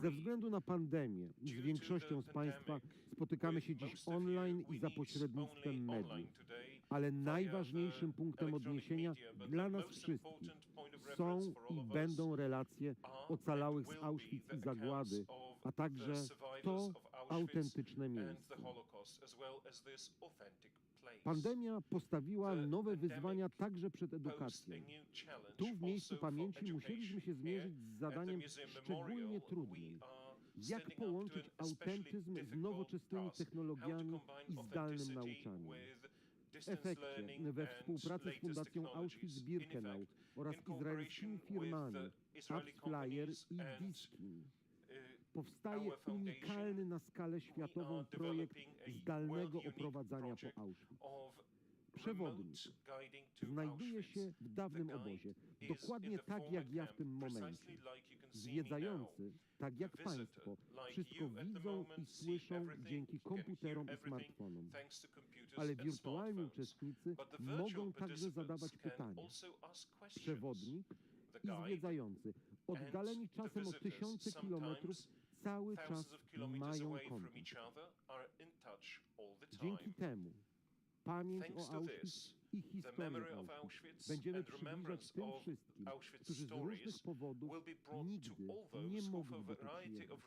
Ze względu na pandemię z większością z Państwa spotykamy się dziś online i za pośrednictwem mediów. Ale najważniejszym punktem odniesienia dla nas wszystkich są i będą relacje ocalałych z Auschwitz i zagłady, a także to autentyczne miejsce. Pandemia postawiła nowe wyzwania także przed edukacją. Tu w miejscu pamięci musieliśmy się zmierzyć z zadaniem szczególnie trudnym. Jak połączyć autentyzm z nowoczesnymi technologiami i zdalnym nauczaniem? W efekcie, we współpracy z Fundacją Auschwitz-Birkenau oraz izraelskimi firmami Flyer i Diskin powstaje unikalny na skalę światową projekt zdalnego oprowadzania po Auschwitz. Przewodnik znajduje się w dawnym obozie, dokładnie tak jak ja w tym momencie. Zwiedzający, tak jak Państwo, wszystko widzą i słyszą dzięki komputerom i smartfonom. Ale wirtualni uczestnicy mogą także zadawać pytania. Przewodnik i zwiedzający, oddaleni czasem o tysiące kilometrów, cały czas mają kontakt. Dzięki temu pamięć o Auschwitz i historię Auschwitz będziemy przybliżać tym wszystkim, którzy z różnych powodów nigdy nie mogliby tu przyjechać.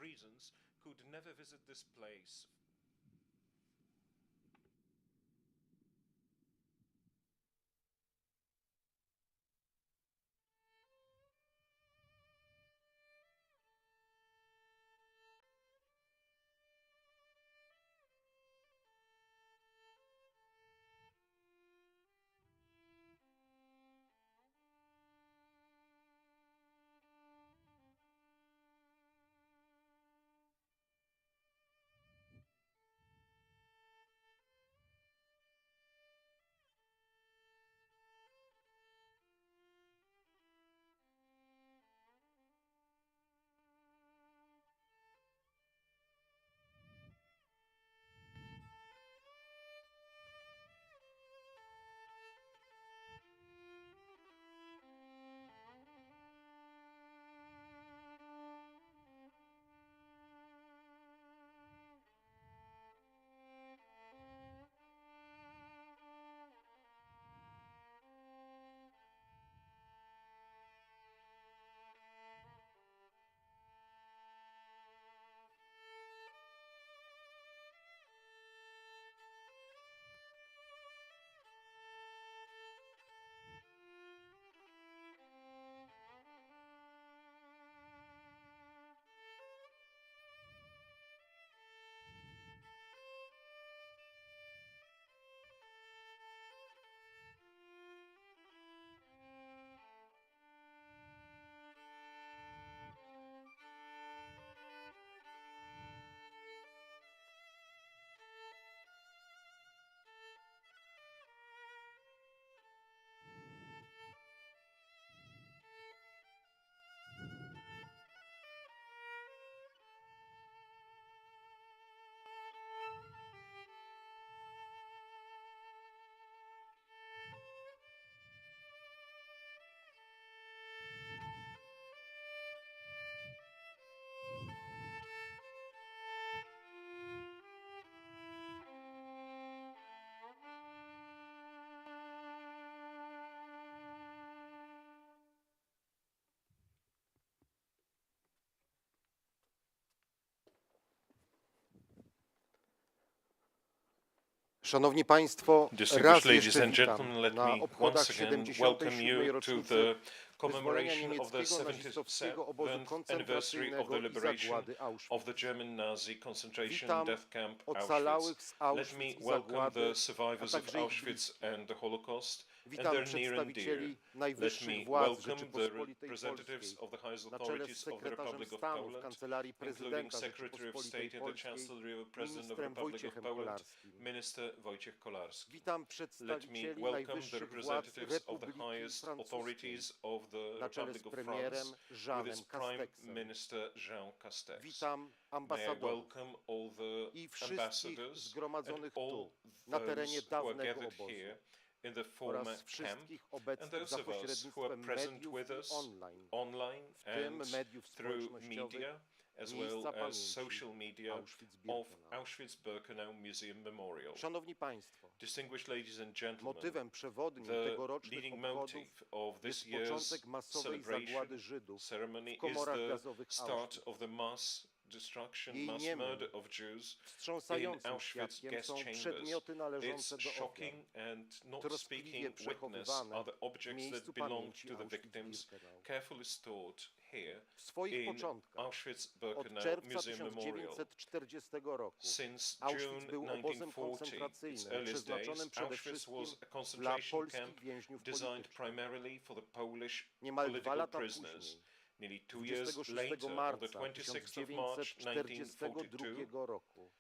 Szanowni Państwo, raz jeszcze witam let na me obchodach once again welcome 77. you to rocznicy the wyzwolenia commemoration of the niemieckiego nazistowskiego obozu 77th anniversary of koncentracyjnego the i liberation zagłady of Auschwitz. the German Nazi concentration Witam death camp ocalałych z Auschwitz. Let me Auschwitz i welcome zagłady, the a survivors of także ich Auschwitz bliskich. and the Holocaust and Witam their near and dear. przedstawicieli Let me najwyższych władz welcome the Rzeczypospolitej representatives Polskiej of the highest na czele z authorities of the sekretarzem Republic of stanu w Poland, Kancelarii including Prezydenta Secretary of Rzeczypospolitej State in the Polskiej, Chancellery of President of the ministrem Republic of Wojciechem Poland, Kolarskim. Minister Wojciech Kolarski. Witam Let me przedstawicieli welcome the najwyższych władz representatives of the Republiki highest Francuskiej authorities of the na czele z Republic of premierem France with Jeanem its Prime Casteksem. Minister Jean Castex. Witam May I ambasadorów welcome all the i wszystkich ambassadors zgromadzonych and all tu, na terenie those who are dawnego gathered obozu here in the former oraz camp wszystkich and obecnych those za of us who are pośrednictwem present mediów with i us online, online w tym and mediów through społecznościowych, media as miejsca well as pamięci social media of Auschwitz-Birkenau. Auschwitz-Birkenau Museum Memorial. Szanowni Państwo, Distinguished ladies and gentlemen, motywem przewodnim the tegorocznych leading obchodów motive of jest this year's początek masowej zagłady celebration Żydów ceremony w is komorach the gazowych start Auschwitz. of the mass destruction, Jej mass niemym, murder of Jews in wstrząsającym Auschwitz świadkiem gas są chambers. przedmioty należące It's do ofiar, shocking and not troskliwie speaking witness przechowywane are the w objects miejscu that belong pamięci to the victims, Auschwitz-Birkenau. carefully stored here W swoich in początkach, od Auschwitz-Birkenau czerwca Museum Memorial. 1940 roku, Since Auschwitz June był obozem 1940, its koncentracyjnym earliest days, przeznaczonym przede Auschwitz wszystkim was a dla concentration polskich camp więźniów designed politycznych. primarily for the Polish Niemal 2 political lata prisoners. później, Nearly 2 years 26 later, on the marca 26th of March 1942, 1942 roku,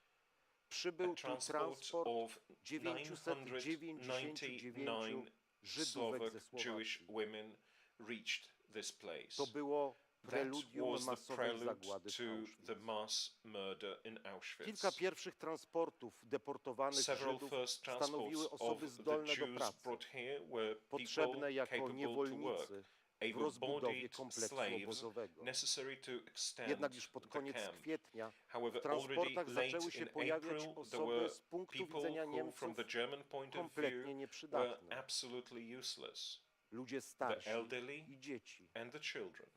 przybył a tu transport transport of 999 Żydówek Slovak ze Jewish Słowacji. women reached this place. To było That preludium was the masowej prelude zagłady w to the Auschwitz. mass murder in Auschwitz. Kilka pierwszych transportów deportowanych Several Żydów first transports stanowiły of osoby the zdolne do Jews pracy, brought here were people potrzebne jako capable to work, niewolnicy w rozbudowie able-bodied kompleksu slaves obozowego. necessary to extend Jednak już pod the koniec camp. kwietnia w However, already transportach late zaczęły się in pojawiać April, there osoby were z punktu people widzenia who, from Niemców the German point of kompletnie view, were nieprzydatne. absolutely useless. Ludzie The starsi elderly i dzieci. and the children.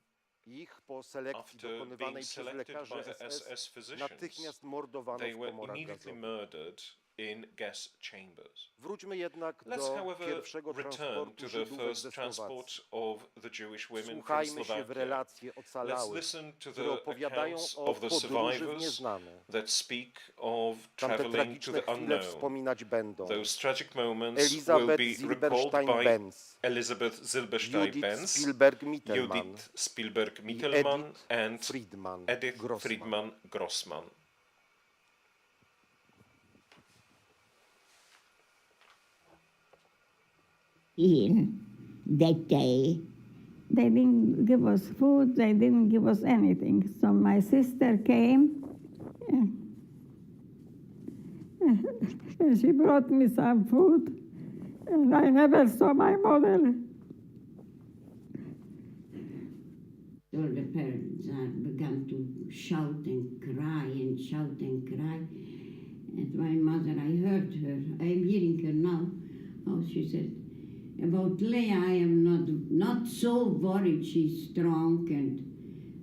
Ich po selekcji After dokonywanej being przez selected lekarzy by the SS SS physicians, natychmiast mordowano they w were komorach immediately gazowych. murdered in gas chambers. Wróćmy jednak Let's, do however, pierwszego return transportu to the Żydówek ze first transport Słowacji. of the Jewish women from Wsłuchajmy się w Slovakia. relacje Let's ocalałych, listen to które the opowiadają accounts o of the podróży w survivors nieznane. that speak of Tamte traveling to tragiczne the chwile unknown. wspominać będą Those tragic moments will Elisabeth be recalled Silberstein by Bence, Elisabeth Silberstein Judith Bence, Spielberg Mittelman Judith Spielberg i Mittelman, Edith and Friedman Edith Grosman. Friedman Grosman. In that day, they didn't give us food, they didn't give us anything. So my sister came and she brought me some food, and I never saw my mother. All the parents began to shout and cry and shout and cry. And my mother, I heard her, I'm hearing her now. Oh, she said, about Leah, I am not so worried, she's strong,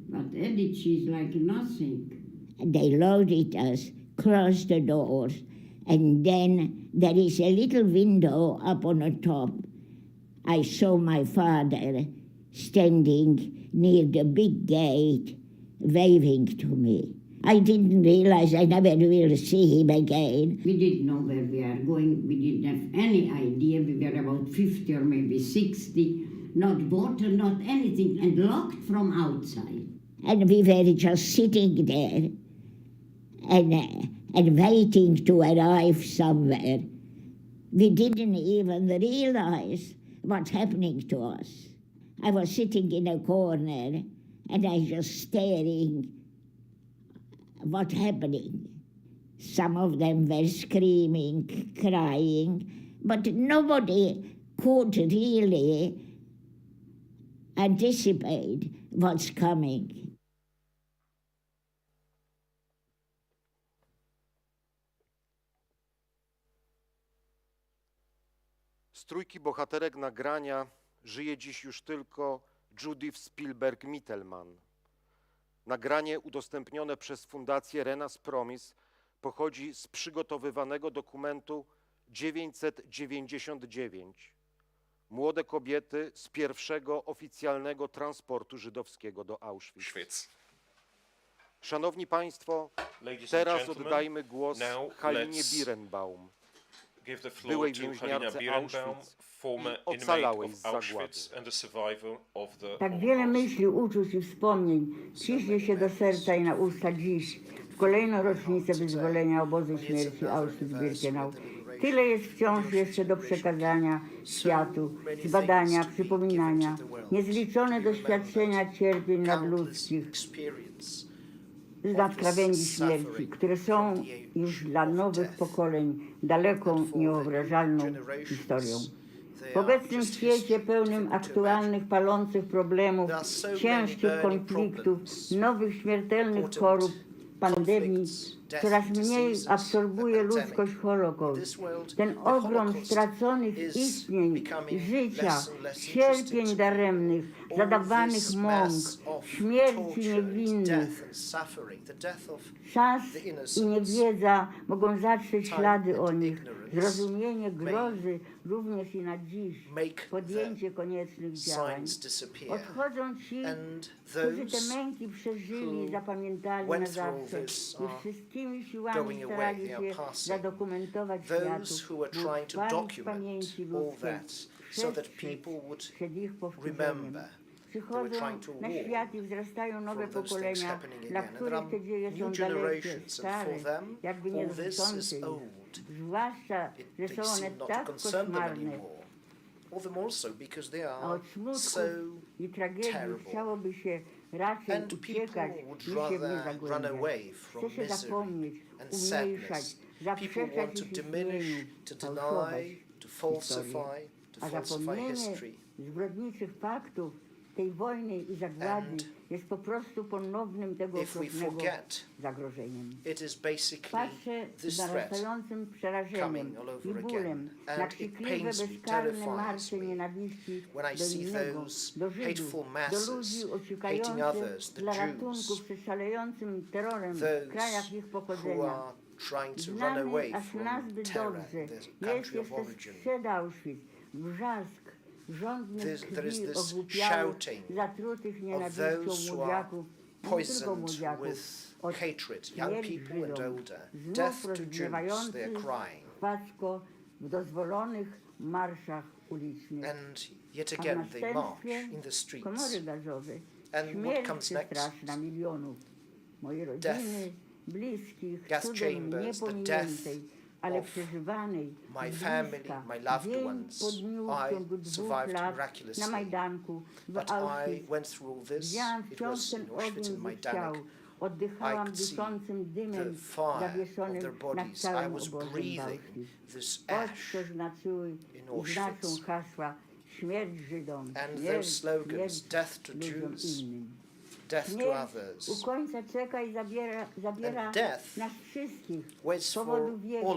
but Edith, she's like nothing. They loaded us, closed the doors, and then there is a little window up on the top. I saw my father standing near the big gate, waving to me. I didn't realize I never will see him again. We didn't know where we are going. We didn't have any idea. We were about 50 or maybe 60. Not water, not anything, and locked from outside. And we were just sitting there and waiting to arrive somewhere. We didn't even realize what's happening to us. I was sitting in a corner and I just staring what's happening. Some of them were screaming, crying, but nobody could really anticipate what's coming. Z trójki bohaterek nagrania żyje dziś już tylko Judith Spielberg Mittelman. Nagranie udostępnione przez Fundację Renas Promis pochodzi z przygotowywanego dokumentu 999. Młode kobiety z pierwszego oficjalnego transportu żydowskiego do Auschwitz. Szanowni Państwo, teraz oddajmy głos Halinie Birenbaum, byłej więźniarce Auschwitz i ocalałej z zagłady. Tak wiele myśli, uczuć i wspomnień ciśnie się do serca i na usta dziś, w kolejną rocznicę wyzwolenia obozu śmierci Auschwitz-Birkenau. Tyle jest wciąż jeszcze do przekazania światu, zbadania, przypominania, niezliczone doświadczenia cierpień nadludzkich, z krawędzi śmierci, które są już dla nowych pokoleń daleką, niewyobrażalną historią. W obecnym świecie pełnym aktualnych, palących problemów, ciężkich konfliktów, nowych śmiertelnych chorób, pandemii, coraz mniej absorbuje ludzkość Holokaust. Ten ogrom straconych istnień, życia, cierpień daremnych, zadawanych mąk, śmierci niewinnych. Czas i niewiedza mogą zatrzeć ślady o nich. Zrozumienie grozy również i na dziś. Podjęcie koniecznych działań. Odchodzą ci, którzy te męki przeżyli i zapamiętali na zawsze i wszystkimi siłami starali się zadokumentować światu, by utrwalić w pamięci ludzkiej przed ich powtórzeniem. Przychodzą na świat i wzrastają nowe pokolenia, dla których te dzieje są dalekie, stare, jakby nie dotyczące ich. Zwłaszcza, że są one tak koszmarne, a od smutku i tragedii chciałoby się raczej uciekać, niż się w nie zagłębiać. Chce się zapomnieć, umniejszać, zaprzeczać ich istnieniu, fałszować historię. A zapomnienie zbrodniczych faktów tej wojny i zagłady jest po prostu ponownym tego okropnego zagrożeniem. Patrzę z narastającym przerażeniem i bólem na krzykliwe, bezkarne marsze nienawiści do innego, do Żydów, do ludzi uciekających dla ratunku przed szalejącym terrorem w krajach ich pochodzenia. Znamy aż nazbyt dobrze jest jeszcze skrzed Auschwitz, wrzask żądnych krwi ogłupiałych, zatrutych nienawiścią młodziaków, nie tylko młodziaków, od śmierć Żydom, znów rozgrzewający chwacko w dozwolonych marszach ulicznych. A w następstwie komory gazowe, śmierć straszna milionów, mojej rodziny, bliskich, cudem niepominiętej, ale przeżywanej bliska, dzień po dniu w ciągu 2 lat na Majdanku w Auschwitz. Widziałam wciąż ten ogień z ciał, oddychałam duszącym dymem zawieszonym nad całym obozem w Auschwitz. Oto znaczyły i znaczą hasła śmierć Żydom, śmierć ludziom innym. Śmierć u końca czeka i zabiera nas wszystkich z powodu wieku,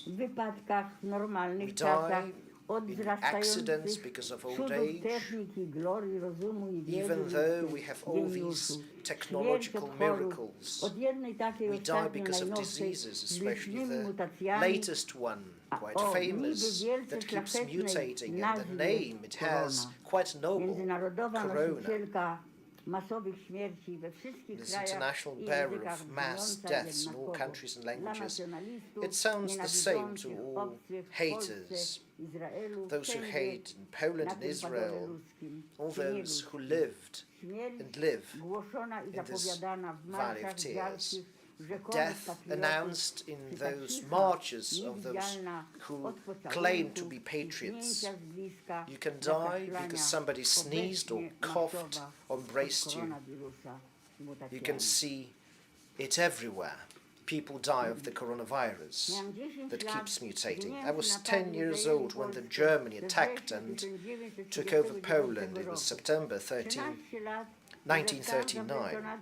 w wypadkach w normalnych czasach, od wzrastających cudów techniki, glorii, rozumu i wiedzy geniuszu. Śmierć od jednej takiej ostatniej najnowszej z licznymi mutacjami, o niby wielce szlachetnej nazwie korona. Międzynarodowa nosicielka masowych śmierci we wszystkich krajach i językach brzmiąca jednakowo. It sounds the same to all haters, those who hate in Poland and Israel, all those who lived and live in this valley of tears. Death announced in those marches of those who claim to be patriots. You can die because somebody sneezed or coughed or embraced you. You can see it everywhere. People die of the coronavirus that keeps mutating. I was 10 years old when the Germany attacked and took over Poland. It was September 1939.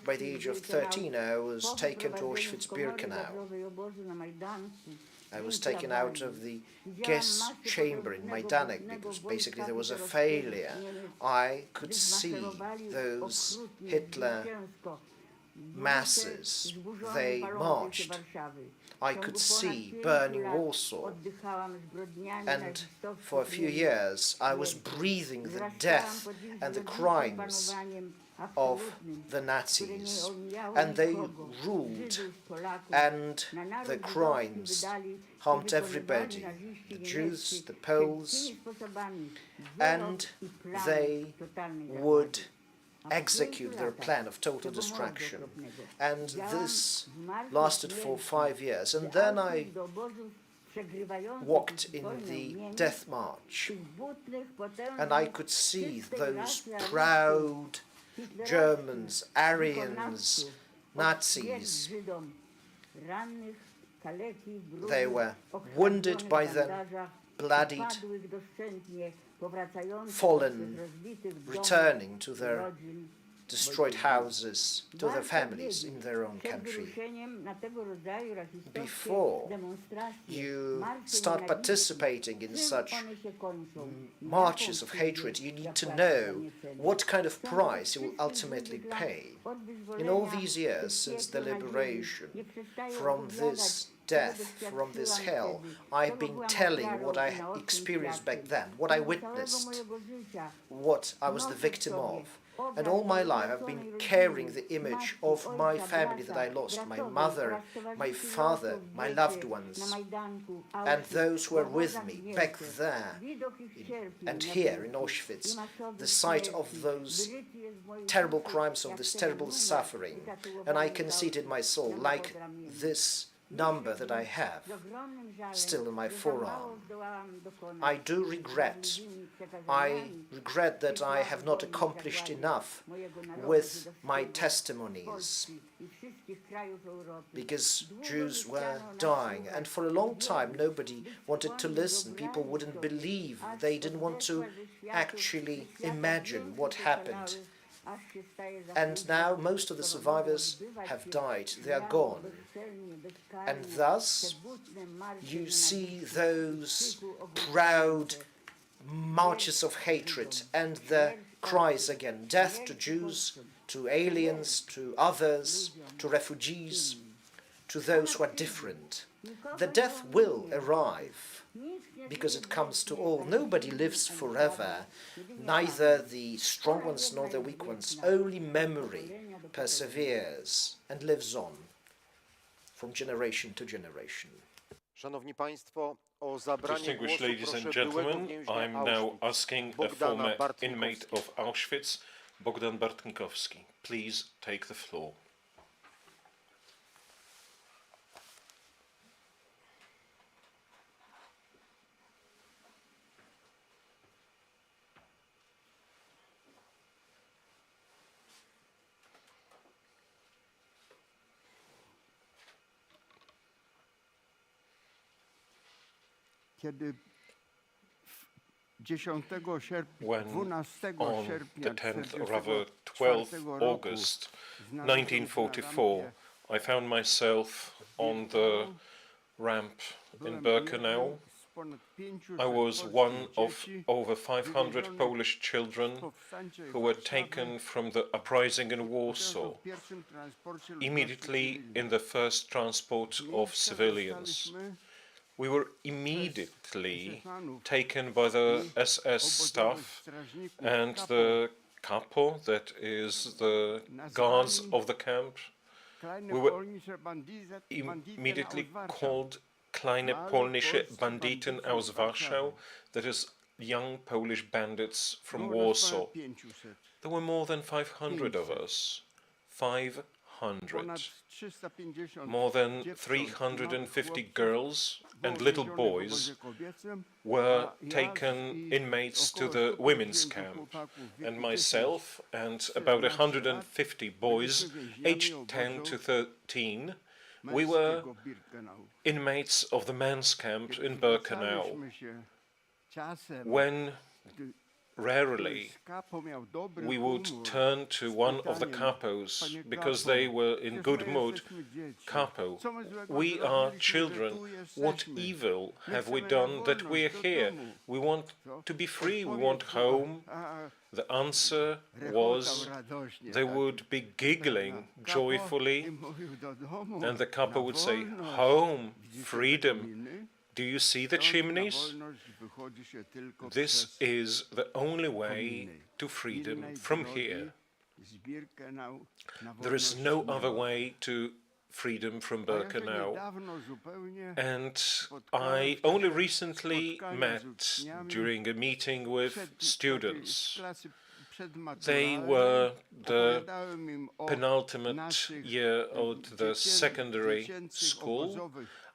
By the age of 13, I was taken to Auschwitz-Birkenau. I was taken out of the gas chamber in Majdanek because basically there was a failure. I could see those Hitler masses. They marched. I could see burning Warsaw. And for a few years I was breathing the death and the crimes of the Nazis. And they ruled, and the crimes harmed everybody, the Jews, the Poles, and they would execute their plan of total destruction. And this lasted for 5 years. And then I walked in the death march, and I could see those proud Germans, Aryans, Nazis. They were wounded by the bloodied, Padłych doszczętnie, powracających fallen, z rozbitych domów, returning to their rodzin. destroyed houses, to their families in their own Przed country. wyruszeniem na tego rodzaju rasistowskie Before demonstracje, you marsze start nienawiści, participating in czym such one się kończą? marches of Jaką hatred, cenę you need to zapłaci za know nie cenę? what kind of Są to price you will wszystkie ultimately źródła pay. od In all wyzwolenia these years przez since the piekło na ziemi liberation, nie przestają from opowiadać, this czego death, from this doświadczyłam hell, wtedy, I've czego been byłam telling ofiarą what i I naocznym experienced back świadkiem. then, what I Mimo całego witnessed, mojego życia what I was the victim of. And all my life I've been carrying the image of my family that I lost, my mother, my father, my loved ones, and those who were with me back there and here in Auschwitz, the sight of those terrible crimes, of this terrible suffering. And I can see it in my soul, like this number that I have still in my forearm. I do regret. I regret that I have not accomplished enough with my testimonies, because Jews were dying, and for a long time nobody wanted to listen. People wouldn't believe. They didn't want to actually imagine what happened. And now most of the survivors have died. They are gone. And thus you see those proud marches of hatred and the cries again, death to Jews, to aliens, to others, to refugees, to those who are different. The death will arrive, because it comes to all. Nobody lives forever, neither the strong ones nor the weak ones. Only memory perseveres and lives on from generation to generation. Szanowni Państwo, o zabranie Distinguished głosu ladies and proszę byłego gentlemen, więźnia I'm now Auschwitz, asking a Bogdana former Bartnikowski. inmate of Auschwitz, Bogdan Bartnikowski. Please take the floor. Kiedy 10 sierpnia, When 12 on the sierpnia 10th, or rather 1944 12th August 1944, I found myself on the ramp in Birkenau. I was one of over 500 Polish children who were taken from the uprising in Warsaw, immediately in the first transport of civilians. We were immediately taken by the SS staff and the capo, that is the guards of the camp. We were immediately called Kleine Polnische Banditen aus Warschau, that is young Polish bandits from Warsaw. There were more than 500 of us. 500. More than 350 girls and little boys were taken inmates to the women's camp, and myself and about 150 boys aged 10 to 13, we were inmates of the men's camp in Birkenau. When rarely we would turn to one of the capos because they were in good mood. Capo, we are children. What evil have we done that we are here? We want to be free. We want home. The answer was they would be giggling joyfully, and the capo would say, "Home, freedom. Do you see the chimneys? This is the only way to freedom from here. There is no other way to freedom from Birkenau." And I only recently met during a meeting with students. They were the penultimate year of the secondary school.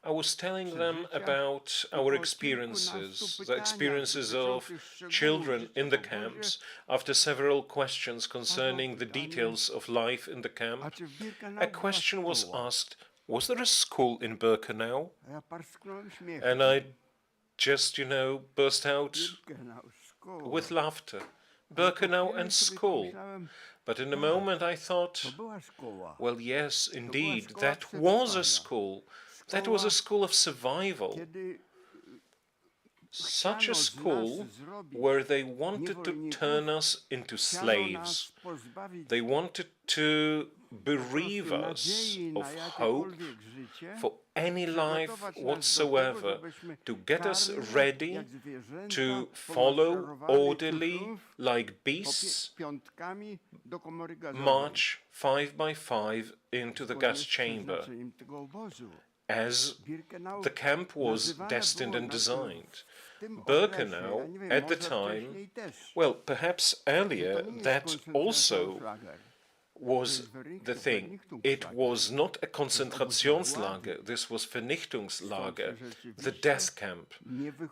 I was telling them about our experiences, the experiences of children in the camps. After several questions concerning the details of life in the camp, a question was asked, was there a school in Birkenau? And I just, burst out with laughter. Birkenau and school. But in a moment I thought, well, yes, indeed, that was a school. That was a school of survival. Such a school where they wanted to turn us into slaves. They wanted to bereave us of hope for any life whatsoever, to get us ready to follow orderly, like beasts, march 5 by 5 into the gas chamber, as the camp was destined and designed. Birkenau, at the time, well, perhaps earlier, that also was the thing. It was not a Konzentrationslager, this was Vernichtungslager, the death camp,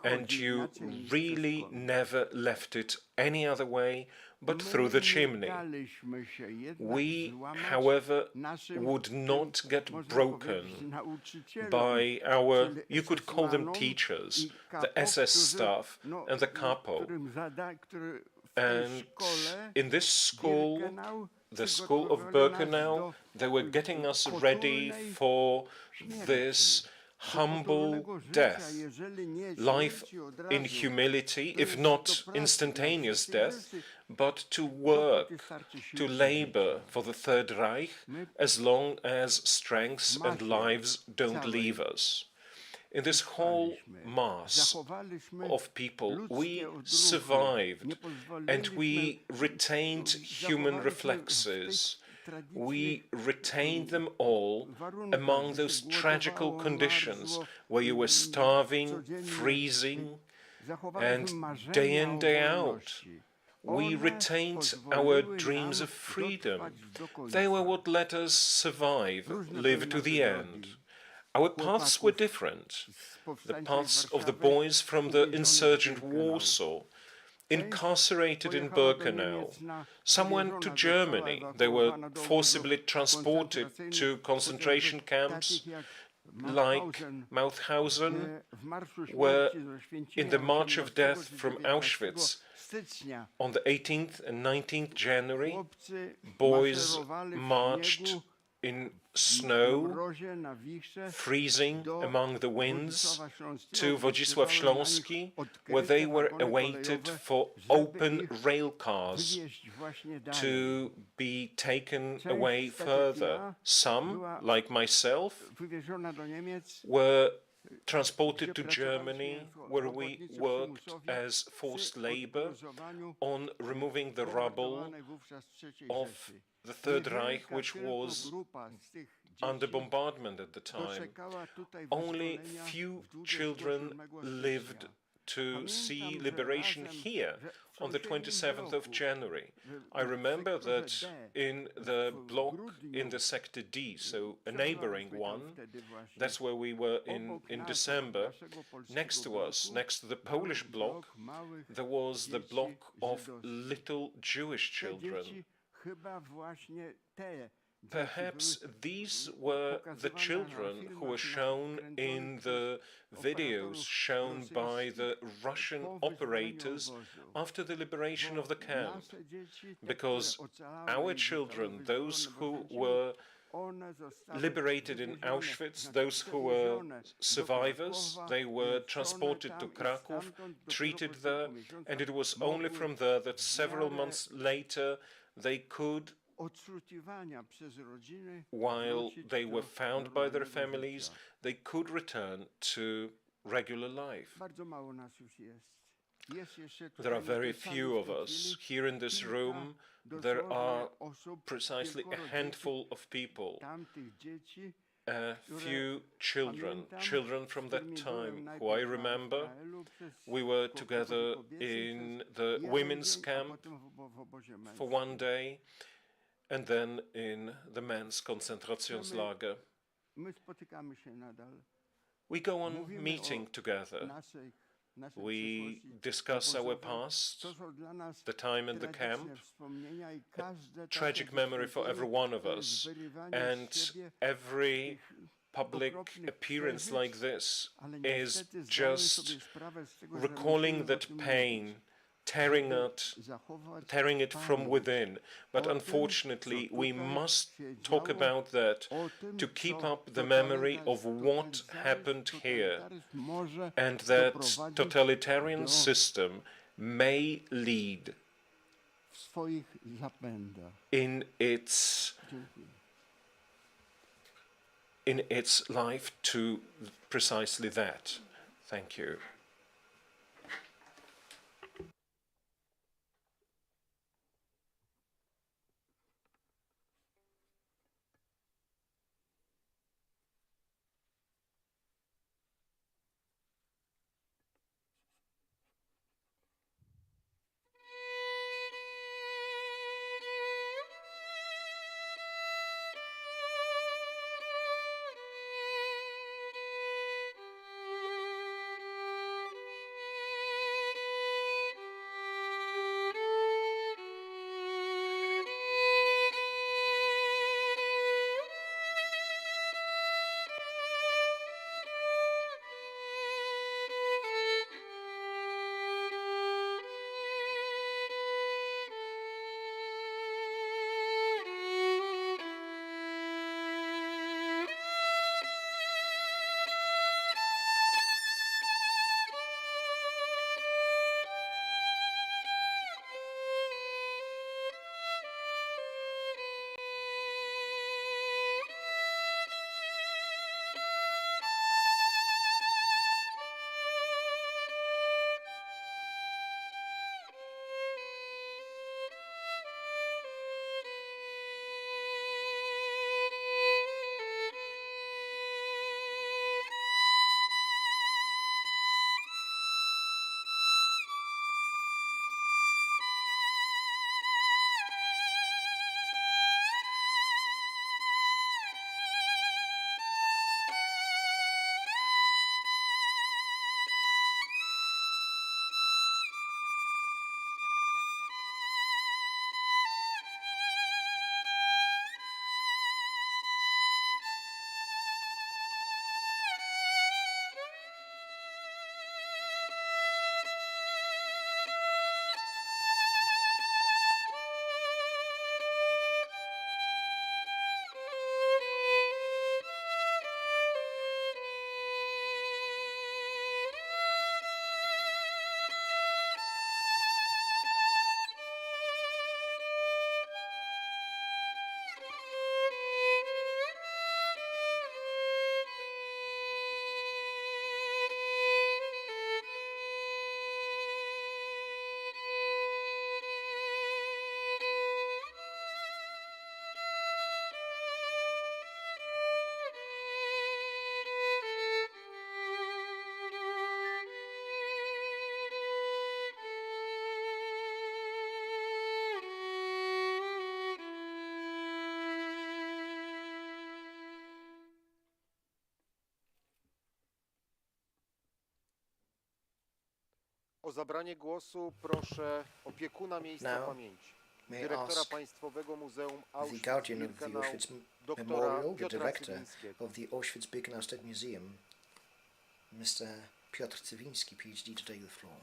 and you really never left it any other way but through the chimney. We, however, would not get broken by our, you could call them teachers, the SS staff and the capo. And in this school, the school of Birkenau, they were getting us ready for this humble death, life in humility, if not instantaneous death, but to work, to labor for the Third Reich as long as strengths and lives don't leave us. In this whole mass of people, we survived and we retained human reflexes. We retained them all among those tragical conditions where you were starving, freezing, and day in, day out. We retained our dreams of freedom. They were what let us survive, live to the end. Our paths were different. The paths of the boys from the insurgent Warsaw, incarcerated in Birkenau. Some went to Germany. They were forcibly transported to concentration camps like Mauthausen, where in the March of Death from Auschwitz on the 18th and 19th January, boys marched in snow, freezing among the winds, to Wodzisław Śląski, where they were awaited for open rail cars to be taken away further. Some, like myself, were transported to Germany, where we worked as forced labor on removing the rubble of the Third Reich, which was under bombardment at the time. Only few children lived to see liberation here on the 27th of January. I remember that in the block in the Sector D, so a neighboring one, that's where we were in December, next to us, next to the Polish block, there was the block of little Jewish children. Perhaps these were the children who were shown in the videos shown by the Russian operators after the liberation of the camp, because our children, those who were liberated in Auschwitz, those who were survivors, they were transported to Kraków, treated there, and it was only from there that several months later they could, while they were found by their families, they could return to regular life. There are very few of us. Here in this room, there are precisely a handful of people, a few children from that time who I remember. We were together in the women's camp for one day, and then in the men's Konzentrationslager. We go on meeting together. We discuss our past, the time in the camp, a tragic memory for every one of us, and every public appearance like this ale is niestety zdajemy just sobie sprawę z tego, że recalling musimy o that tym pain, mówić, tearing zachować it from pamięć within. But o tym, unfortunately, co we tutaj must się talk działo, about that o tym, to keep co up the memory of what happened here, totalitaryzm może and that doprowadzić totalitarian do system may lead w swoich zapędach. in its Dziękuję. life to precisely that. Thank you. O zabranie głosu proszę opiekuna miejsca Now, pamięci, may I dyrektora ask Państwowego Muzeum the guardian of the Auschwitz-Birkenau, Auschwitz doktora Memorial, the Piotra director Cywińskiego. of the Auschwitz-Birkenau State Museum, Mr. Piotr Cywiński, PhD, to take the floor.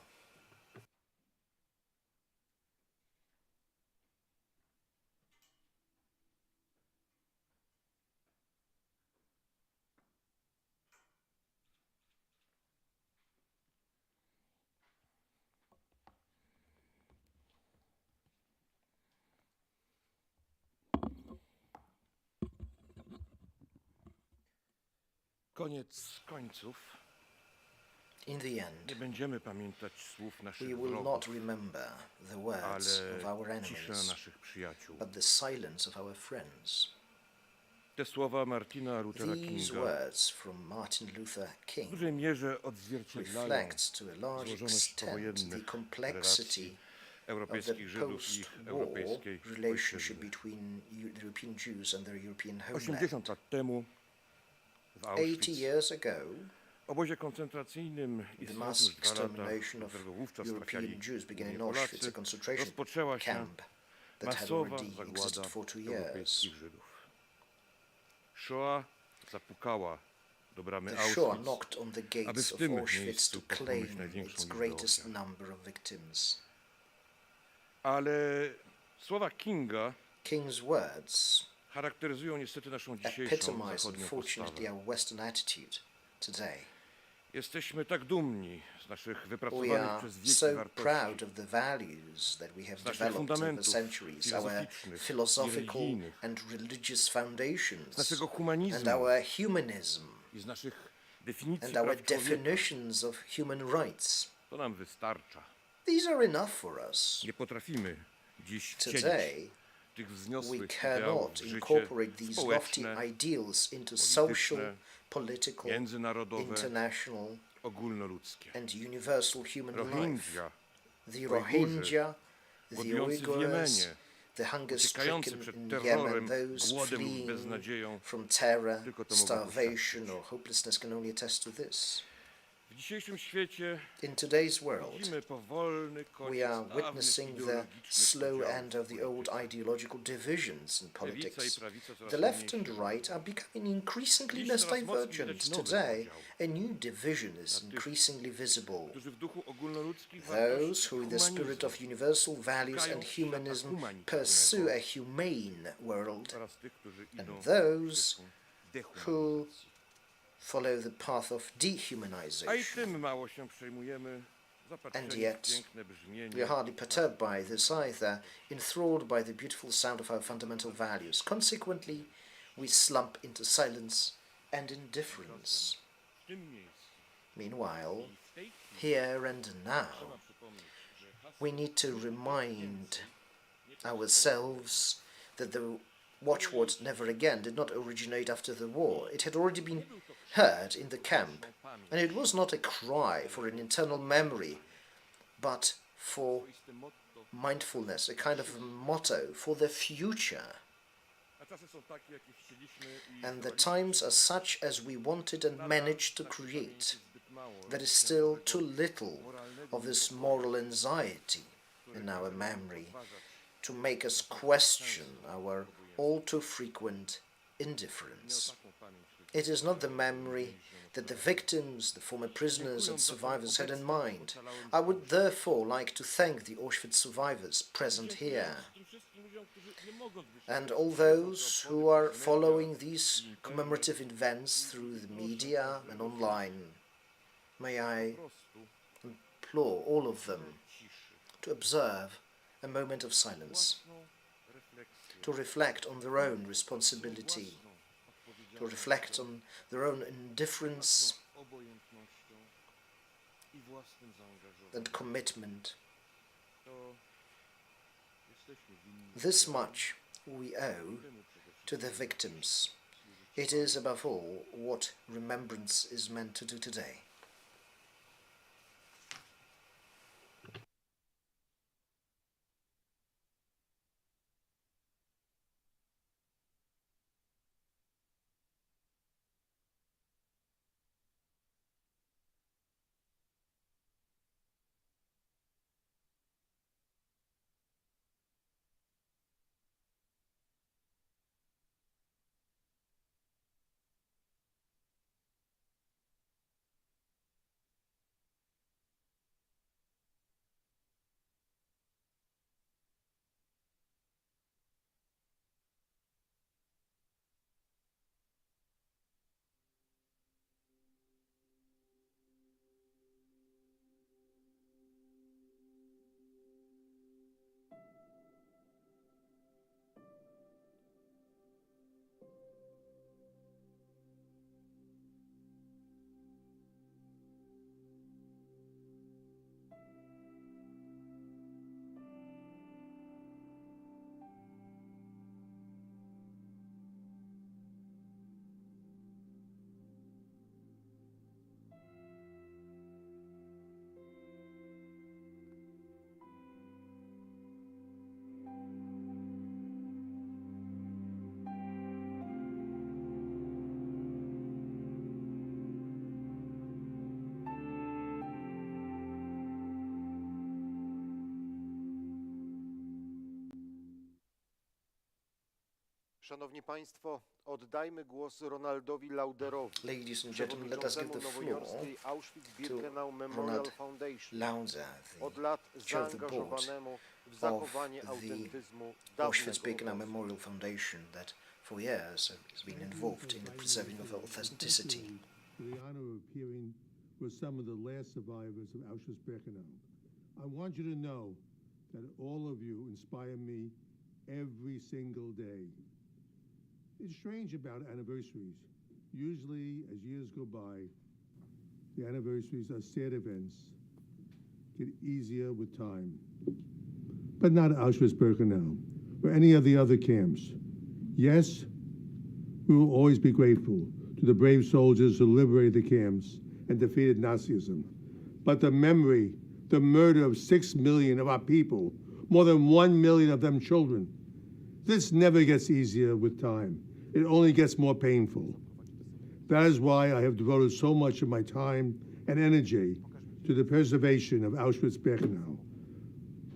Koniec końców In the nie end, będziemy pamiętać słów we naszych will not wrogów, remember the words of our ale ciszę enemies, naszych przyjaciół. but the silence of our friends. Te słowa Martina Luthera These Kinga words from Martin Luther w King dużej mierze odzwierciedlają reflect to a large złożoność extent the powojennych complexity relacji of the europejskich Żydów i ich post-war europejskiej relationship ojczyzny. between the European Jews and their European homeland. 80 lat temu w 80 Auschwitz, years ago, w obozie koncentracyjnym the istniejącym mass już 2 lata, extermination do of którego wówczas European trafiali Jews began in głównie Auschwitz, a Polacy, concentration rozpoczęła się camp that had masowa already zagłada existed for 2 years. europejskich Żydów. Shoah zapukała do bramy The Shoah Auschwitz, knocked on the aby gates w of tym Auschwitz miejscu to pochłonąć claim największą its liczbę greatest ofiar. number of victims. Ale słowa Kinga King's words charakteryzują niestety naszą dzisiejszą epitomize, zachodnią unfortunately, postawę. our Western attitude today. Jesteśmy tak dumni z naszych We wypracowanych are przez wieki so proud wartości, of the values that we have z naszych developed over fundamentów centuries, our filozoficznych i philosophical religijnych, and religious z foundations, naszego and humanizmu our humanism, i z naszych definicji and our praw człowieka. definitions of human rights. To nam wystarcza. These are enough for us. Nie potrafimy dziś wcielić Today, tych we wzniosłych ideałów cannot w życie incorporate these lofty społeczne, ideals into social, polityczne, political, międzynarodowe, international, ogólnoludzkie. and universal human life. Rohingya, The Rohingya, the głodujący w Uyghurs, Jemenie, the uciekający hunger-stricken przed in terrorem, Yemen, those głodem lub fleeing beznadzieją, from terror, tylko to mogą starvation, poświadczyć. or hopelessness can only attest to this. W dzisiejszym świecie In today's world, widzimy powolny we koniec are dawnych witnessing the ideologicznych slow podziałów end of the old politycznych. ideological divisions in Lewica i politics. prawica coraz The left and mniejsze. right are becoming increasingly Dziś less coraz mocniej divergent. widać nowy Today, podział. a new division is Na tych, increasingly visible. którzy w duchu ogólnoludzkich Those wartości who, in the spirit of humanizmu universal values szukają and świata humanism, humanitarnego pursue a humane world, oraz tych, którzy and idą those ścieżką who dehumanizacji. follow the path of A i dehumanization. tym mało się przejmujemy, And zapatrzeni yet, w piękne brzmienie, we are hardly perturbed by this either, enthralled by the beautiful sound of our fundamental values. Consequently, we slump into silence and indifference. w tym miejscu. Meanwhile, I w tej chwili here and now, trzeba przypomnieć, że hasło we need to remind ourselves that the watchword "never again" did not originate after the war. It had already been heard in the camp, and it was not a cry for an internal memory, but for swoiste motto, mindfulness, a kind of motto for the future. a czasy są takie, jakie chcieliśmy i And the zdołaliśmy. times are such as we wanted and managed to Nadal create. zbyt mało There is still too światowego, little moralnego of this niepokoju, moral anxiety który in our każe nam memory podważać to make us question our all too frequent indifference. taką pamięć ludzi. It is not the memory that the victims, the former prisoners and survivors had in mind. I would therefore like to thank the Auschwitz survivors present here Tym wszystkim ludziom, którzy nie mogą być and all those who are following these commemorative events through the media and online. May I po prostu implore all of them ciszy, to observe a moment of silence, własną refleksję, to reflect on their own responsibility, własną to odpowiedzialnością, reflect on their own indifference własną obojętnością i własnym zaangażowaniem. and commitment. To jesteśmy winni This much we owe temu przede to the victims. It is, above all, what remembrance is meant to do today. Szanowni Państwo, oddajmy głos Ronaldowi Lauderowi, Ladies and gentlemen, let us give the przewodniczącemu floor nowojorskiej Auschwitz-Birkenau to Memorial Ronald Foundation, Lauder, od lat chair of the board zaangażowanemu w of zachowanie the autentyzmu Auschwitz-Birkenau dawnego Memorial Foundation that for years has been involved in the preserving of authenticity. The honor of appearing with some of the last survivors of Auschwitz-Birkenau. I want you to know that all of you inspire me every single day. It's strange about anniversaries. Usually, as years go by, the anniversaries are sad events, get easier with time. But not Auschwitz-Birkenau or any of the other camps. Yes, we will always be grateful to the brave soldiers who liberated the camps and defeated Nazism. But the memory, the murder of 6 million of our people, more than 1 million of them children, this never gets easier with time. It only gets more painful. That is why I have devoted so much of my time and energy to the preservation of Auschwitz-Birkenau.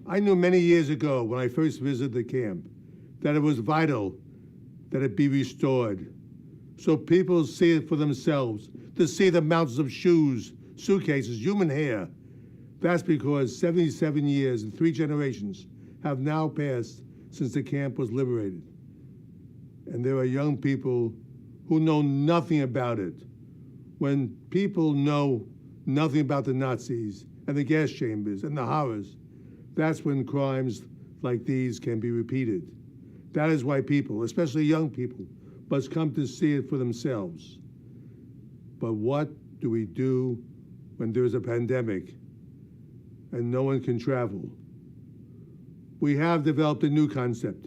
I knew many years ago when I first visited the camp that it was vital that it be restored so people see it for themselves, to see the mountains of shoes, suitcases, human hair. That's because 77 years and 3 generations have now passed since the camp was liberated. And there are young people who know nothing about it. When people know nothing about the Nazis and the gas chambers and the horrors, that's when crimes like these can be repeated. That is why people, especially young people, must come to see it for themselves. But what do we do when there is a pandemic and no one can travel? We have developed a new concept,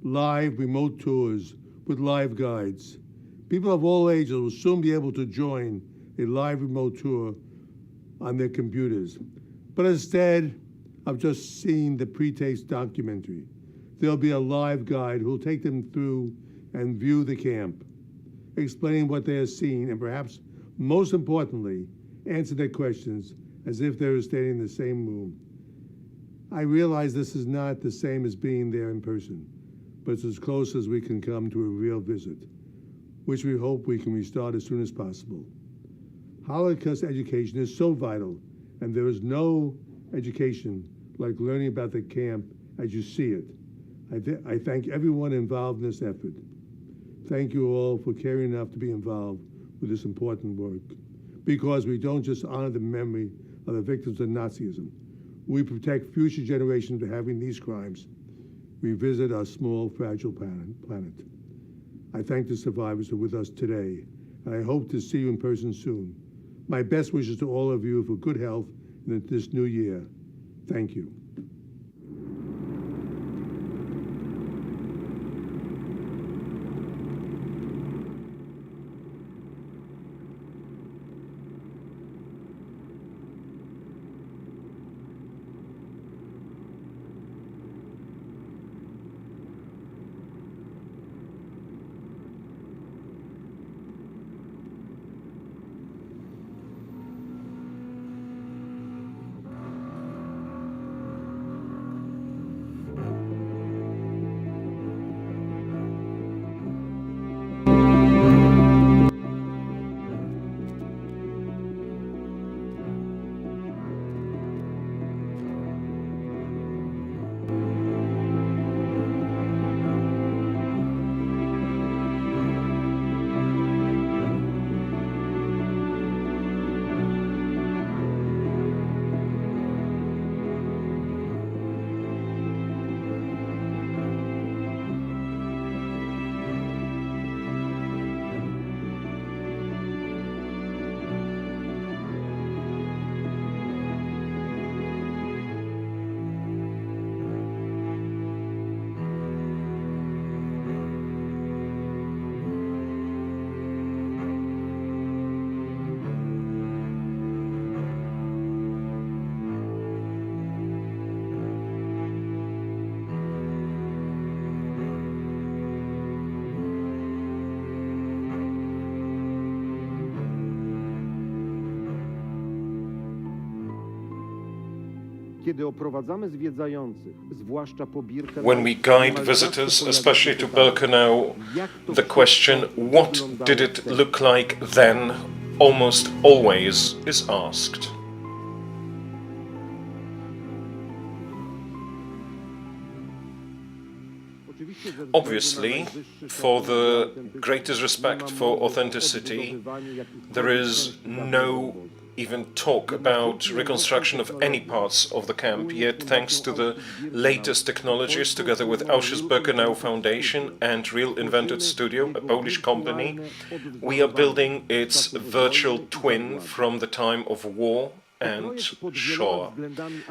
live remote tours with live guides. People of all ages will soon be able to join a live remote tour on their computers. But instead of just seeing the pre-taste documentary, there'll be a live guide who'll take them through and view the camp, explaining what they are seeing and perhaps most importantly, answer their questions as if they were standing in the same room. I realize this is not the same as being there in person, but it's as close as we can come to a real visit, which we hope we can restart as soon as possible. Holocaust education is so vital, and there is no education like learning about the camp as you see it. I thank everyone involved in this effort. Thank you all for caring enough to be involved with this important work, because we don't just honor the memory of the victims of Nazism, we protect future generations from having these crimes revisit our small, fragile planet. I thank the survivors who are with us today, and I hope to see you in person soon. My best wishes to all of you for good health in this new year. Thank you. Kiedy oprowadzamy zwiedzających, zwłaszcza po Birkenau, When we guide visitors, especially to Birkenau, the question, what did it look like then, almost always is asked. Obviously, for the greatest respect for authenticity, there is no even talk about reconstruction of any parts of the camp, yet thanks to the latest technologies, together with Auschwitz-Birkenau Foundation and Real Invented Studio, a Polish company, we are building its virtual twin from the time of war and Shoah.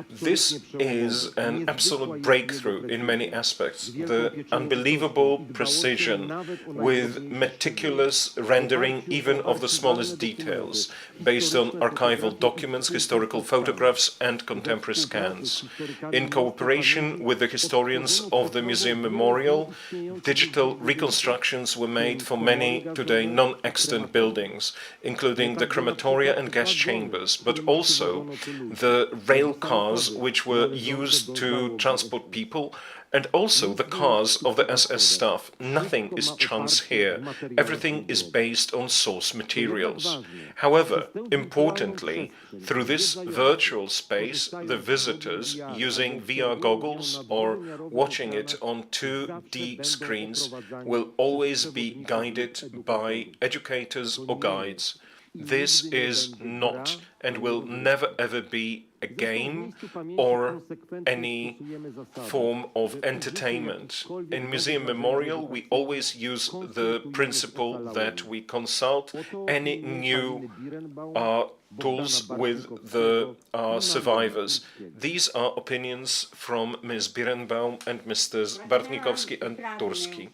This is an absolute breakthrough in many aspects. The unbelievable precision with meticulous rendering even of the smallest details, based on archival documents, historical photographs and contemporary scans. In cooperation with the historians of the Museum Memorial, digital reconstructions were made for many today non-extant buildings, including the crematoria and gas chambers, but also the rail cars which were used to transport people, and also the cars of the SS staff. Nothing is chance here. Everything is based on source materials. However, importantly, through this virtual space, the visitors, using VR goggles or watching it on 2D screens, will always be guided by educators or guides. This is not and will never ever be a game or any form of entertainment. In Museum Memorial, we always use the principle that we consult any new tools with the survivors. These are opinions from Ms. Birenbaum and Mr. Bartnikowski and Turski.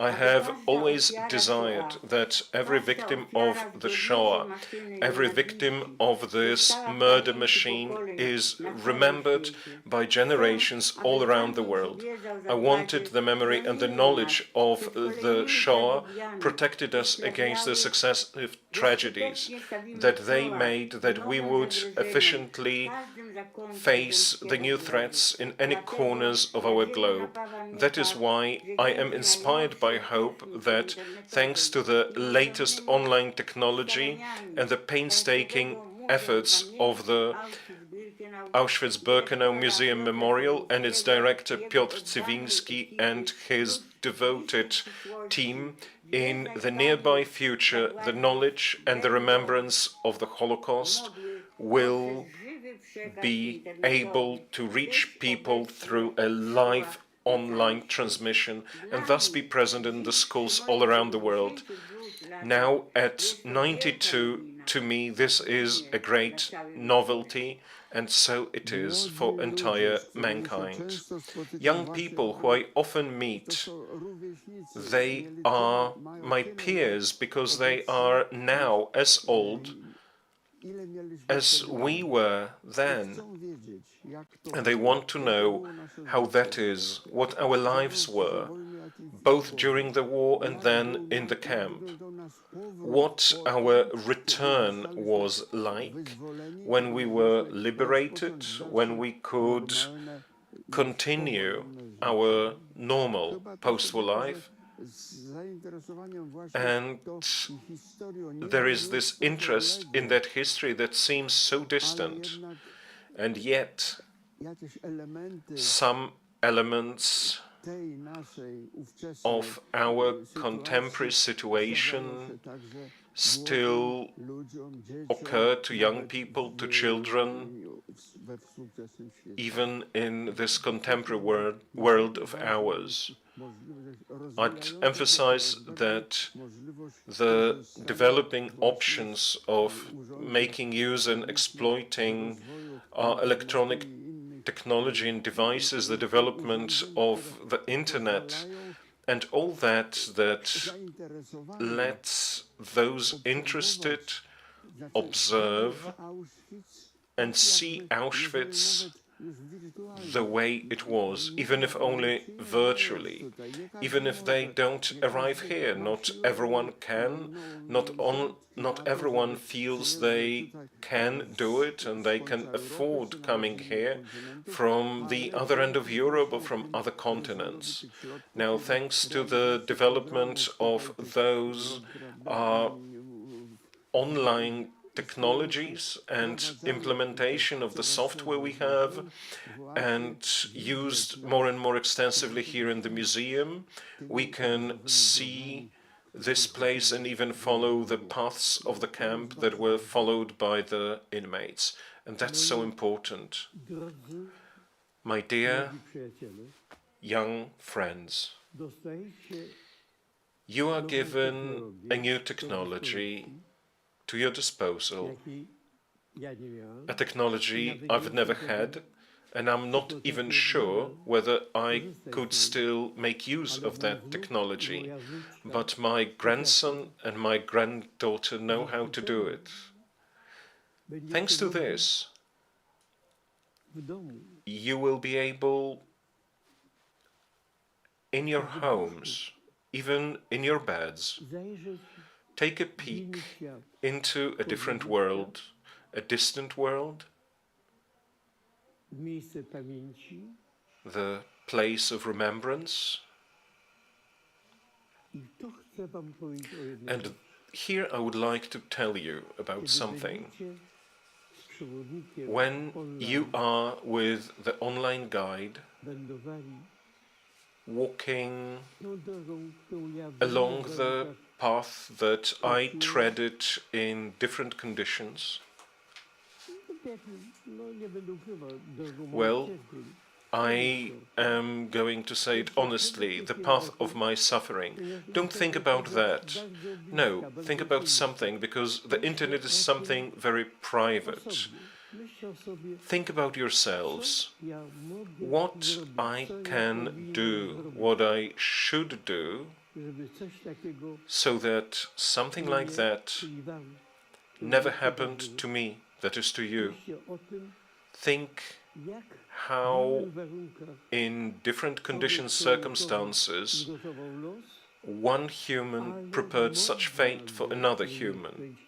I have always desired that every victim of the Shoah, every victim of this murder machine is remembered by generations all around the world. I wanted the memory and the knowledge of the Shoah protected us against the successive tragedies that they made, that we would efficiently face the new threats in any corners of our globe. That is why I am inspired by hope that, thanks to the latest online technology and the painstaking efforts of the Auschwitz-Birkenau Museum Memorial and its director Piotr Cywiński and his devoted team, in the nearby future, the knowledge and the remembrance of the Holocaust will be able to reach people through a live online transmission and thus be present in the schools all around the world. Now, at 92, to me, this is a great novelty, and so it is for entire mankind. Young people who I often meet, they are my peers because they are now as old as we were then, and they want to know how that is, what our lives were, both during the war and then in the camp, what our return was like when we were liberated, when we could continue our normal post-war life. And there is this interest in that history that seems so distant, and yet some elements of our contemporary situation still occur to young people, to children, even in this contemporary world of ours. I'd emphasize that the developing options of making use and exploiting electronic technology and devices, the development of the internet, and all that lets those interested observe and see Auschwitz the way it was, even if only virtually, even if they don't arrive here. Not everyone can, not everyone feels they can do it and they can afford coming here from the other end of Europe or from other continents. Now, thanks to the development of those online technologies and implementation of the software we have and used more and more extensively here in the museum, we can see this place and even follow the paths of the camp that were followed by the inmates. And that's so important. My dear young friends, you are given a new technology to your disposal, a technology I've never had, and I'm not even sure whether I could still make use of that technology, but my grandson and my granddaughter know how to do it. Thanks to this, you will be able, in your homes, even in your beds, take a peek into a different world, a distant world, the place of remembrance. And here I would like to tell you about something. When you are with the online guide, walking along the path that I treaded in different conditions, well, I am going to say it honestly, the path of my suffering. Don't think about that. No, think about something, because the internet is something very private. Think about yourselves. What I can do, what I should do, so that something like that never happened to me, that is to you. Think how in different conditions, circumstances, one human prepared such fate for another human.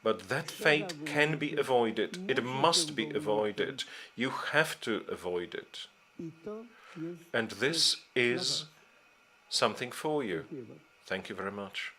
But that fate can be avoided. It must be avoided. You have to avoid it. And this is something for you. Thank you very much.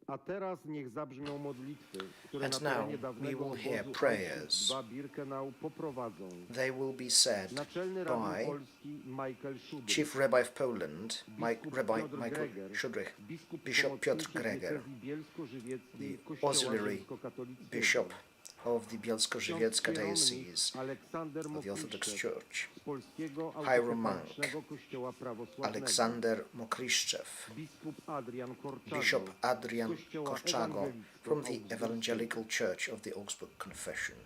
A teraz niech zabrzmią modlitwy, które And na now terenie we dawnego will hear obozu prayers. Auschwitz-Birkenau poprowadzą They will be said Naczelny Rabin by Polski Michael Szudrych, Chief Rabbi of Poland, biskup Rabbi Piotr Michael Greger, Szudrych, biskup Bishop Piotr pomocniczy Greger, diecezji bielsko-żywieckiej the Kościoła auxiliary rzymskokatolickiego, bishop of the Bielsko-Żywiecka ksiądz Diocese Aleksander of the Orthodox Mokryszczew Church, z Polskiego Hieromonk Autokefalicznego Kościoła Prawosławnego, Alexander Mokryszczew, biskup Adrian Korczago, Bishop Adrian z Kościoła Korczago from the Ewangelicko-Augsburskiego. Evangelical Church of the Augsburg Confession.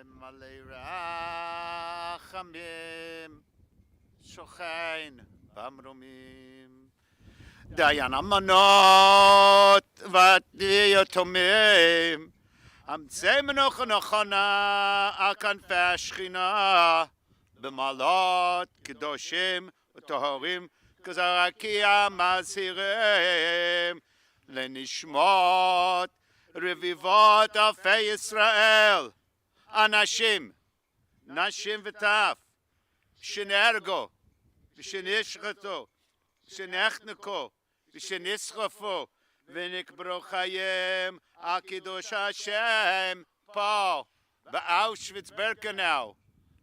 מלא רחמים, שוכן במרומים. דיין אמנות ויתומים, אמצי מנוחה נכונה, הכנפי השכינה, במעלות קדושים וטהורים, כזרקיע מזהירים, לנשמות רביבות אלפי ישראל. אנשים, נשים וטף, שנהרגו, ושנשחטו, שנחנקו, ושנשרפו, ונקברו חיים על קידוש השם פה, באושוויץ בירקנאו,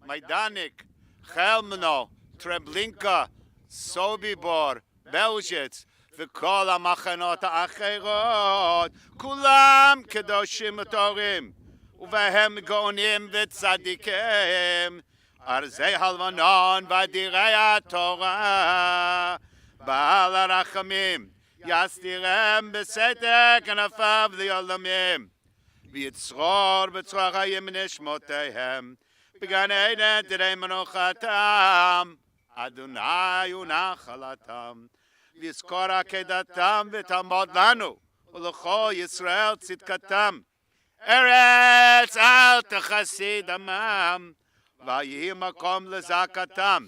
מיידניק, חלמנו, טרבלינקה, סוביבור, בלז'יץ, וכל המחנות האחרות, כולם קדושים וטהורים. ובהם גאונים וצדיקים, ארזי הלבנון ואדירי התורה, בעל הרחמים, יסתירם בסתר כנפיו לעולמים, ויצרור בצרור חיים נשמותיהם, בגן עדן תראה מנוחתם, אדוני ונחלתם, ויזכור עקדתם ותעמוד לנו, ולכל ישראל צדקתם. ארץ אל תכסי דמם, ויהי מקום לזעקתם.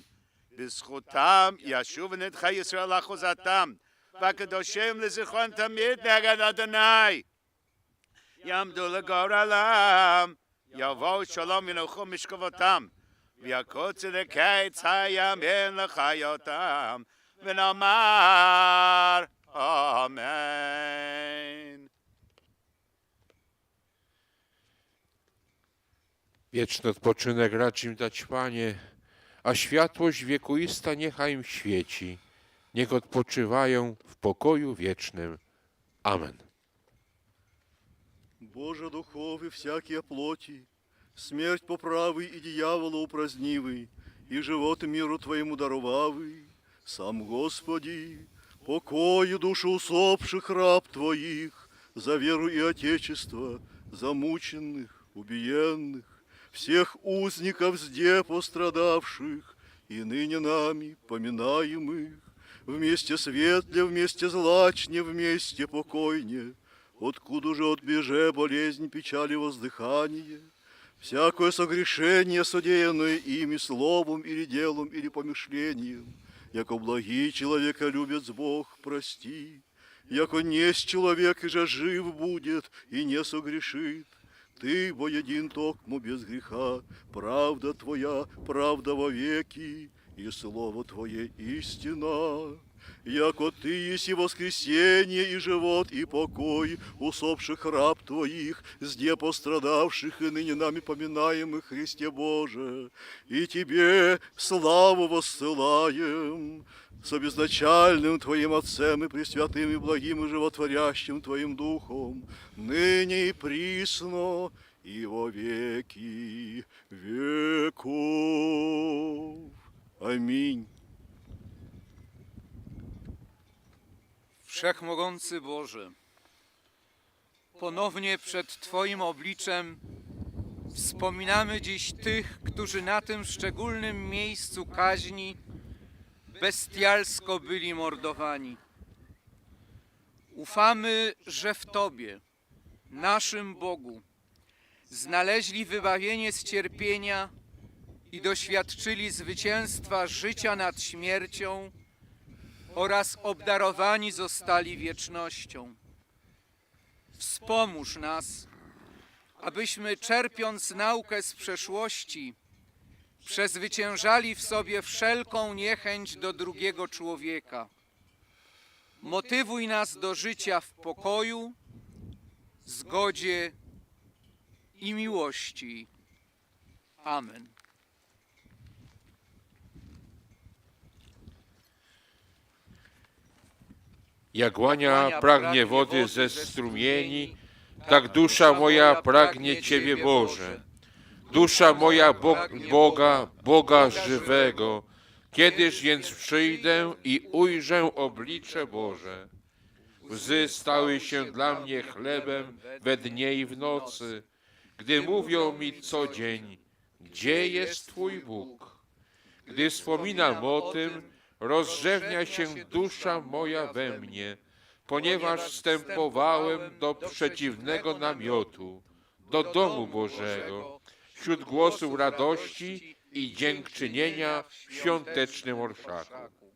בזכותם ישוב נדחי ישראל לאחוזתם, והקדושים לזיכרון תמיד נגד אדוני. יעמדו לגורלם, יבואו שלום ינוחו משכבותם, ויקרו צדקי הימים לחיותם, ונאמר amen. Wieczny odpoczynek racz im dać, Panie, a światłość wiekuista niechaj im świeci. Niech odpoczywają w pokoju wiecznym. Amen. Боже духовы всякие плоти, смерть поправый и дьявола упразднивый, и живот миру Твоему даровавый, сам Господи, покою душу усопших раб Твоих, за веру и Отечество, за мученных, убиенных, всех узников зде пострадавших, и ныне нами поминаемых, вместе светле, вместе злачне, вместе покойне, откуда же отбеже болезнь, печаль и воздыхание, всякое согрешение, содеянное ими словом или делом или помышлением, яко благий человека любец Бог, прости, яко несть человек и же жив будет и не согрешит. Ты, воедин токмо без греха, правда Твоя, правда вовеки, и слово Твое истина. Яко Ты еси воскресение и живот и покой усопших раб Твоих, зде пострадавших и ныне нами поминаемых Христе Боже, и Тебе славу воссылаем, с обезначальным Твоим Отцем и пресвятым и благим и животворящим Твоим Духом, ныне и присно и во веки веков. Аминь. Wszechmogący Boże, ponownie przed Twoim obliczem wspominamy dziś tych, którzy na tym szczególnym miejscu kaźni bestialsko byli mordowani. Ufamy, że w Tobie, naszym Bogu, znaleźli wybawienie z cierpienia i doświadczyli zwycięstwa życia nad śmiercią oraz obdarowani zostali wiecznością. Wspomóż nas, abyśmy, czerpiąc naukę z przeszłości, przezwyciężali w sobie wszelką niechęć do drugiego człowieka. Motywuj nas do życia w pokoju, zgodzie i miłości. Amen. Jak łania pragnie wody ze strumieni, tak dusza moja pragnie Ciebie, Boże. Dusza moja Boga żywego. Kiedyż więc przyjdę i ujrzę oblicze Boże. Łzy stały się dla mnie chlebem we dnie i w nocy, gdy mówią mi co dzień, gdzie jest Twój Bóg? Gdy wspominam o tym, rozrzewnia się dusza moja we mnie, ponieważ wstępowałem do przeciwnego namiotu, do domu Bożego, wśród głosów radości i dziękczynienia w świątecznym orszaku.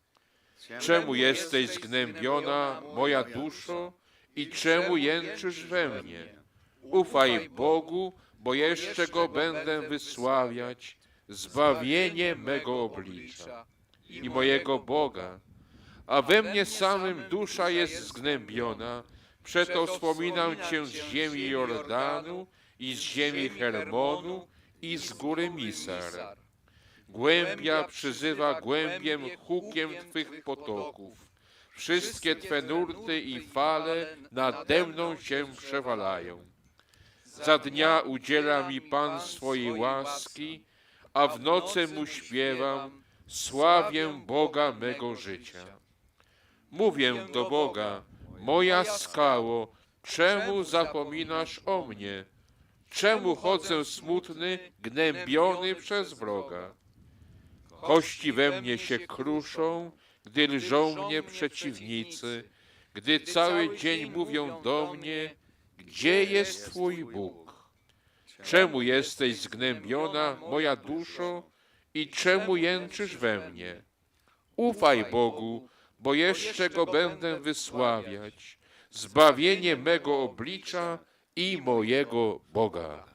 Czemu jesteś zgnębiona, moja duszo, i czemu jęczysz we mnie? Ufaj Bogu, bo jeszcze Go będę wysławiać, zbawienie mego oblicza i mojego Boga. A we mnie samym dusza jest zgnębiona, przeto wspominam Cię z ziemi Jordanu i z ziemi Hermonu i z góry Misar. Głębia przyzywa głębiem hukiem Twych potoków. Wszystkie Twe nurty i fale nade mną się przewalają. Za dnia udziela mi Pan swojej łaski, a w nocy Mu śpiewam, sławię Boga mego życia. Mówię do Boga, moja skało, czemu zapominasz o mnie? Czemu chodzę smutny, gnębiony przez wroga? Kości we mnie się kruszą, gdy lżą mnie przeciwnicy, gdy cały dzień mówią do mnie, gdzie jest Twój Bóg? Czemu jesteś zgnębiona, moja duszo, i czemu jęczysz we mnie? Ufaj Bogu, bo jeszcze Go będę wysławiać, zbawienie mego oblicza i mojego Boga.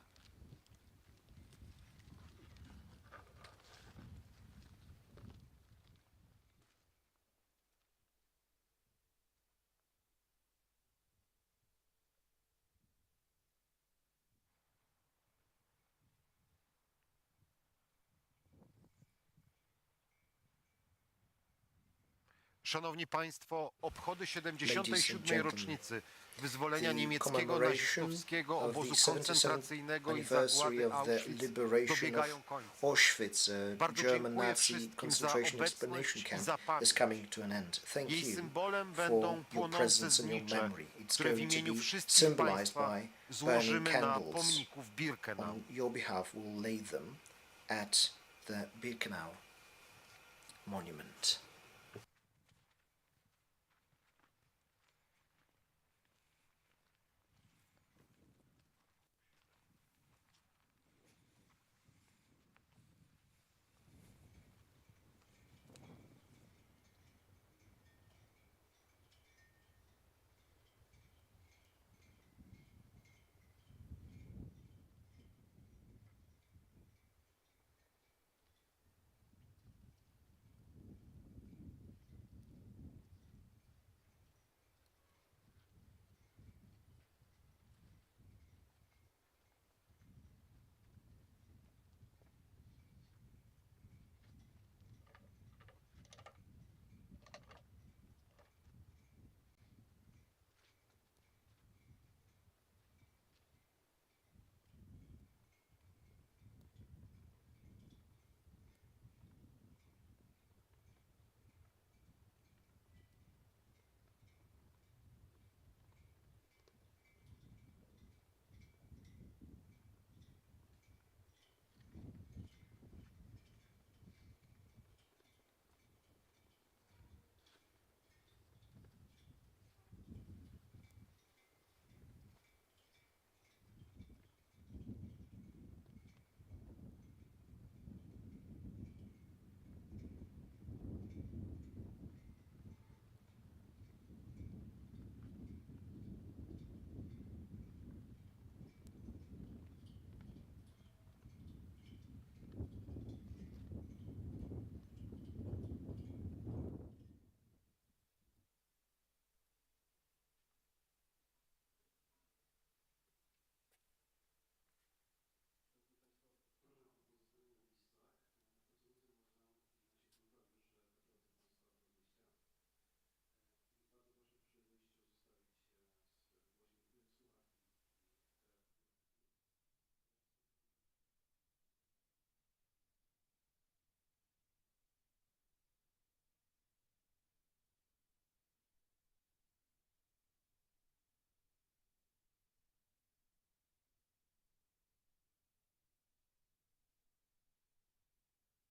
Szanowni Państwo, obchody 77. rocznicy wyzwolenia niemieckiego nazistowskiego obozu koncentracyjnego i zagłady Auschwitz dobiegają końca. Auschwitz, Bardzo German dziękuję Nazi wszystkim za concentration obecność explanation i za camp, is coming to an end. Thank Jej you symbolem for będą your płonące presence and your znicze, memory. It's które w going to imieniu be wszystkich symbolized Państwa by burning złożymy na candles. pomniku w Birkenau. On your behalf, we'll lay them at the Birkenau monument.